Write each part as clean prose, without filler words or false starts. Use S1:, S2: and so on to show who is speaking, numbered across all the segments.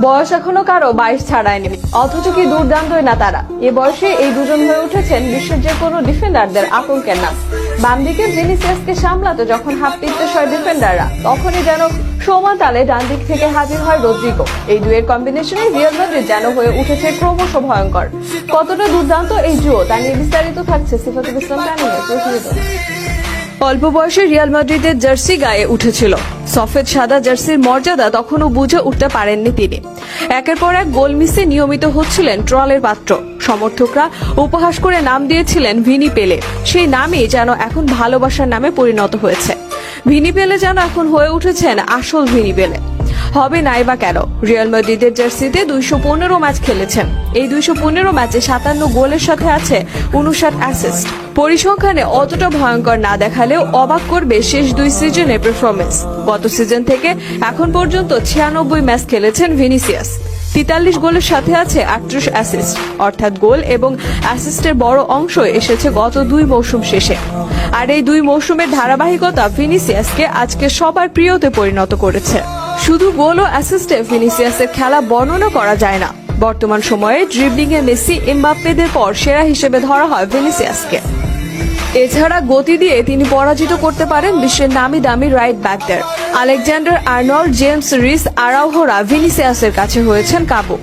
S1: বয়স এখনো কারো 22 ছাড়ায়নি, অথচ কি দুর্দান্তই না তারা। এ বয়সে এই দুজন হয়ে উঠেছেন বিশ্বের যে কোনো ডিফেন্ডারদের আতঙ্কের নাম। বাম দিকে ভিনিসিয়াসকে সামলাতে যখন হাফ টিপতে হয় ডিফেন্ডাররা, তখনই যেন সমান তালে ডান দিক থেকে হাজির হয় রদ্রিগো। এই দুয়ের কম্বিনেশনে রিয়াল মাদ্রিদ যেন হয়ে উঠেছে ক্রমশ ভয়ঙ্কর। কতটা দুর্দান্ত এই জুয়ো তা নিয়ে বিস্তারিত থাকছে সিফাতুল ইসলাম টানিমের প্রতিবেদন। অল্প বয়সে রিয়াল মাদ্রিদের জার্সি গায়ে উঠেছিল। সফেদ সাদা জার্সির মর্যাদা তখনও বুঝে উঠতে পারেননি তিনি। একের পর এক গোল মিসে নিয়মিত হচ্ছিলেন ট্রলের পাত্র। সমর্থকরা উপহাস করে নাম দিয়েছিলেন ভিনি পেলে। সেই নামই যেন এখন ভালোবাসার নামে পরিণত হয়েছে। ভিনি পেলে যেন এখন হয়ে উঠেছেন আসল ভিনি পেলে। হবে নাই বা কেন, রিয়াল মাদ্রিদের জার্সিতে 215 ম্যাচ খেলেছেন। এই 215 ম্যাচে 57 গোলের সাথে আছে 59 অ্যাসিস্ট। পরিসংখ্যানে অতটা ভয়ঙ্কর না দেখালেও অবাক করবে শেষ 2 সিজনের পারফরমেন্স। গত সিজন থেকে এখন পর্যন্ত 96 ম্যাচ খেলেছেন ভিনিসিয়াস। 43 গোলের সাথে আছে 38 অ্যাসিস্ট, অর্থাৎ গোল এবং অ্যাসিস্টের বড় অংশ এসেছে গত 2 মৌসুম শেষে। আর এই 2 মৌসুমের ধারাবাহিকতা ভিনিসিয়াসকে আজকে সবার প্রিয়তে পরিণত করেছে। শুধু গোল ও অ্যাসিস্টে ভিনিসিয়াসের খেলা বর্ণনা করা যায় না। বর্তমান সময়ে ড্রিবলিং এ মেসি, এমবাপ্পেদের পর সেরা হিসেবে ধরা হয় ভিনিসিয়াসকে। এছাড়া গতি দিয়ে তিনি পরাজিত করতে পারেন বিশ্বের নামি দামি রাইট ব্যাকদের। আলেকজান্ডার আর্নল্ড, জেমস রিস, আরাউহোরা ভিনিসিয়াসের কাছে হয়েছেন কাবু।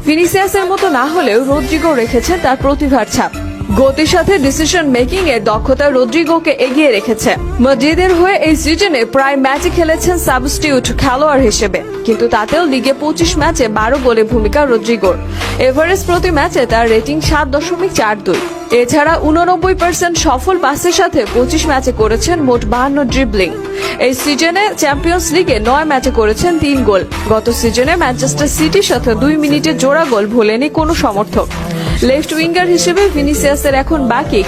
S1: ভিনিসিয়াসের মতো না হলেও রদ্রিগো রেখেছেন তার প্রতিভার ছাপ। গতির সাথে ডিসিশন মেকিং এর দক্ষতা রদ্রিগোকে এগিয়ে রেখেছে। মাদ্রিদের হয়ে এই সিজনে প্রায় ম্যাচে খেলেছেন সাবস্টিটিউট খেলোয়াড় হিসেবে, কিন্তু তাতেও লিগে 25 ম্যাচে 12 গোলে ভূমিকা রদ্রিগোর। এভারেজ প্রতি ম্যাচে তার রেটিং 7.42। এছাড়া 89% সফল পাসের সাথে 25 ম্যাচে করেছেন মোট 52 ড্রিবলিং। এই সিজনে চ্যাম্পিয়ন্স লিগে 9 ম্যাচে করেছেন 3 গোল। গত সিজনে ম্যানচেস্টার সিটির সাথে 2 মিনিটে জোড়া গোল ভোলেনি কোনো সমর্থক। লেফট উইঙ্গার হিসেবে ভিনিসিয়াসের এখন বাকি